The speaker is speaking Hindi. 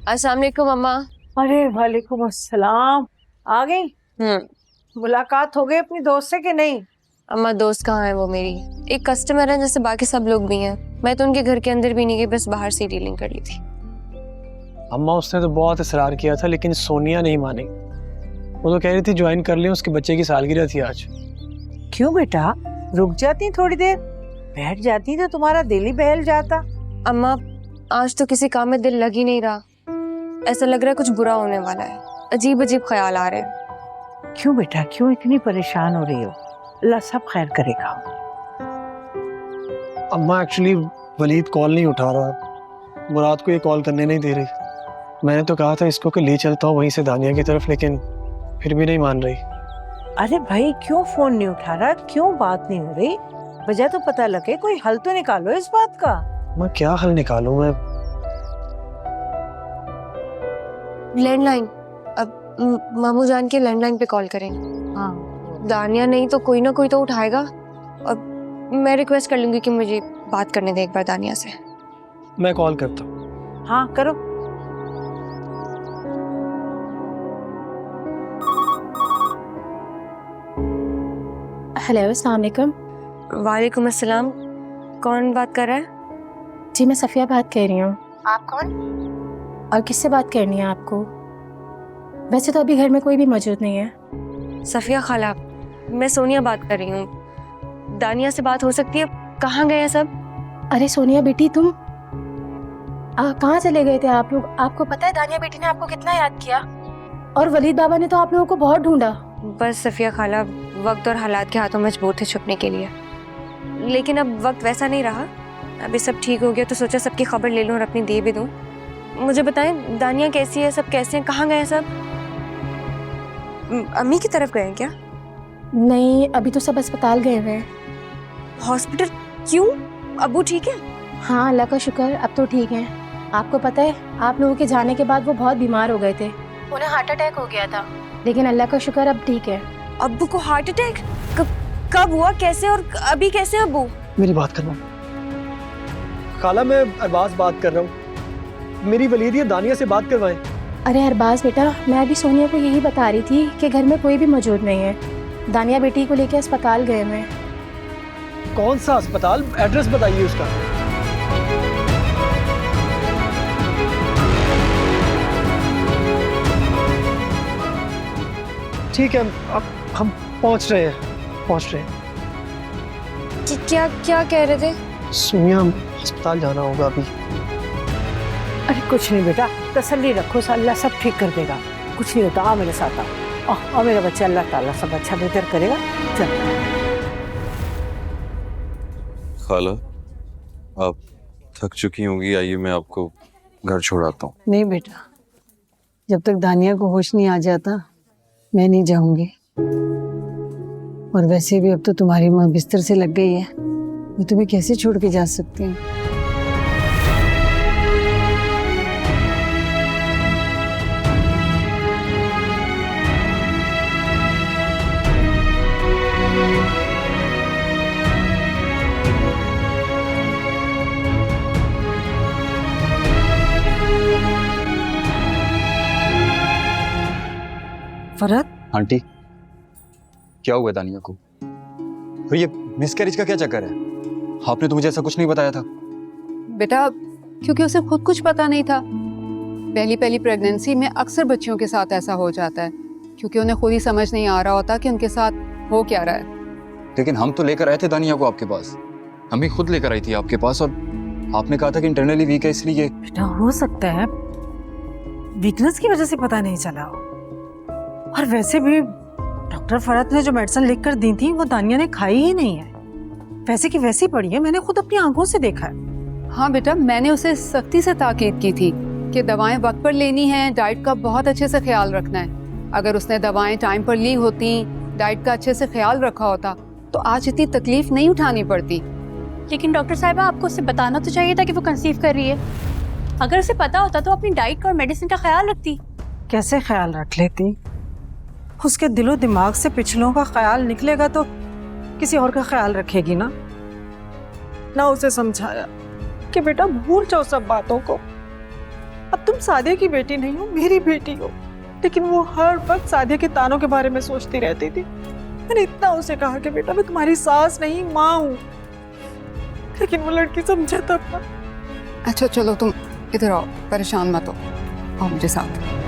अस्सलाम वालेकुम अम्मा। अरे वालेकुम अस्सलाम। आ गई? मुलाकात हो गई अपनी दोस्त से कि नहीं? अम्मा दोस्त कहाँ है वो मेरी? एक कस्टमर है जैसे बाकी सब लोग भी हैं। मैं तो उनके घर के अंदर भी नहीं गई, बस बाहर से डीलिंग कर ली थी। अम्मा उसने तो बहुत इसरार किया था लेकिन सोनिया नहीं मानी। वो तो कह रही थी ज्वाइन कर लियो, उसके बच्चे की सालगिरह थी आज। क्यों बेटा, रुक जाती थोड़ी देर, बैठ जाती तो तुम्हारा दिल ही बहल जाता। अम्मा आज तो किसी काम में दिल लग ही नहीं रहा। ऐसा लग रहा है कुछ बुरा होने वाला है। अजीब अजीब ख्याल आ रहे हैं। क्यों बेटा, क्यों इतनी परेशान हो रही हो? अल्लाह सब खैर करेगा। अम्मा एक्चुअली वलीद कॉल नहीं उठा रहा, मुराद को ये कॉल करने नहीं दे रही। मैंने तो कहा था इसको कि ले चलता हूँ वहीं से दानिया की तरफ, लेकिन फिर भी नहीं मान रही। अरे भाई क्यों फोन नहीं उठा रहा, क्यों बात नहीं हो रही? वजह तो पता लगे, कोई हल तो निकालो इस बात का। मैं क्या हल निकालूं? मैं लैंडलाइन, अब मामू जान के लैंडलाइन पे कॉल करें। हाँ दानिया नहीं तो कोई ना कोई तो उठाएगा। और मैं रिक्वेस्ट कर लूंगी कि मुझे बात करने दे एक बार दानिया से। मैं कॉल करता हूँ। हाँ करो। हेलो अस्सलाम वालेकुम। वालेकुम अस्सलाम। कौन बात कर रहा है? जी मैं सफ़िया बात कर रही हूँ। आप कौन और किससे बात करनी है आपको? वैसे तो अभी घर में कोई भी मौजूद नहीं है। सफ़िया खाला, मैं सोनिया बात कर रही हूँ। दानिया से बात हो सकती है? कहाँ गए हैं सब? अरे सोनिया बेटी तुम कहाँ चले गए थे आप लोग? आपको पता है दानिया बेटी ने आपको कितना याद किया, और वलीद बाबा ने तो आप लोगों को बहुत ढूंढा। बस सफ़िया खाला, वक्त और हालात के हाथों मजबूर थे छुपने के लिए, लेकिन अब वक्त वैसा नहीं रहा। अभी सब ठीक हो गया तो सोचा सबकी खबर ले लूं और अपनी दे भी दूं। मुझे बताएं दानिया कैसी है, सब कैसे हैं, कहाँ गए हैं सब? अम्मी की तरफ गए हैं क्या? नहीं अभी तो सब अस्पताल गए हुए हैं। हॉस्पिटल? क्यों? अब्बू ठीक है? हाँ अल्लाह का शुक्र, अब तो ठीक है। आपको पता है आप लोगों के जाने के बाद वो बहुत बीमार हो गए थे, उन्हें हार्ट अटैक हो गया था, लेकिन अल्लाह का शुक्र अब ठीक है। अब्बू को हार्ट अटैक? कब हुआ, कैसे और अभी कैसे अब्बू? मेरी बात करना खाला, मैं अरबाज बात कर रहा हूँ। मेरी वलीदिया दानिया से बात करवाएं। अरे अरबाज बेटा, मैं अभी सोनिया को यही बता रही थी कि घर में कोई भी मौजूद नहीं है। दानिया बेटी को लेकर अस्पताल गए हैं। कौन सा अस्पताल? एड्रेस बताइए उसका। ठीक है, अब हम पहुंच रहे हैं। क्या क्या कह रहे थे? सोनिया अस्पताल जाना होगा अभी। अरे कुछ नहीं बेटा, तसल्ली रखो, अल्लाह सब ठीक कर देगा। कुछ नहीं होता, आ मेरे साथ आओ। और मेरा बच्चा, अल्लाह ताला सब अच्छा बेहतर करेगा। चल खाला आप थक चुकी होंगी, आइए मैं आपको घर छोड़ाता हूँ। नहीं बेटा, जब तक दानिया को होश नहीं आ जाता मैं नहीं जाऊंगी। और वैसे भी अब तो तुम्हारी माँ बिस्तर से लग गई है, मैं तुम्हें कैसे छोड़ के जा सकती हूँ? फरहत, आंटी क्या हुआ दानिया को? और ये मिसकैरेज का क्या चक्कर है? आपने तो मुझे ऐसा कुछ नहीं बताया था। बेटा क्योंकि उसे खुद कुछ पता नहीं था। पहली प्रेगनेंसी में अक्सर बच्चियों के साथ ऐसा हो जाता है, क्योंकि उन्हें खुद ही समझ नहीं आ रहा होता कि उनके साथ हो क्या रहा है। लेकिन हम तो लेकर आए थे दानिया को आपके पास, हम खुद लेकर आई थी आपके पास, और आपने कहा था कि इंटरनली वीक है इसलिए। बेटा हो सकता है वीकनेस की वजह से पता नहीं चला हो। और वैसे भी डॉक्टर फरहत ने जो मेडिसिन लिख कर दी थी वो दानिया ने खाई ही नहीं है, वैसे की वैसी पड़ी है। मैंने खुद अपनी आंखों से देखा है। हाँ बेटा, मैंने उसे सख्ती से ताकीद की थी कि दवाएं वक्त पर लेनी है, डाइट का बहुत अच्छे से ख्याल रखना है। अगर उसने दवाएं टाइम पर ली होती, डाइट का अच्छे से ख्याल रखा होता तो आज इतनी तकलीफ नहीं उठानी पड़ती। लेकिन डॉक्टर साहिबा, आपको उसे बताना तो चाहिए था कि वो कंसीव कर रही है। अगर उसे पता होता तो अपनी डाइट का और मेडिसिन का ख्याल रखती। कैसे ख्याल रख लेती? उसके दिलो दिमाग से पिछलों का ख्याल निकलेगा तो किसी और का ख्याल रखेगी ना उसे समझाया कि बेटा भूल जाओ सब बातों को। अब तुम सादिया की बेटी नहीं हो, मेरी बेटी हो। लेकिन वो हर वक्त सादिया के तानों के बारे में सोचती रहती थी। मैंने इतना उसे कहा कि बेटा मैं तुम्हारी सास नहीं माँ हूँ, लेकिन वो लड़की समझा तब ना। अच्छा चलो तुम इधर आओ, परेशान मत हो, आओ मेरे साथ।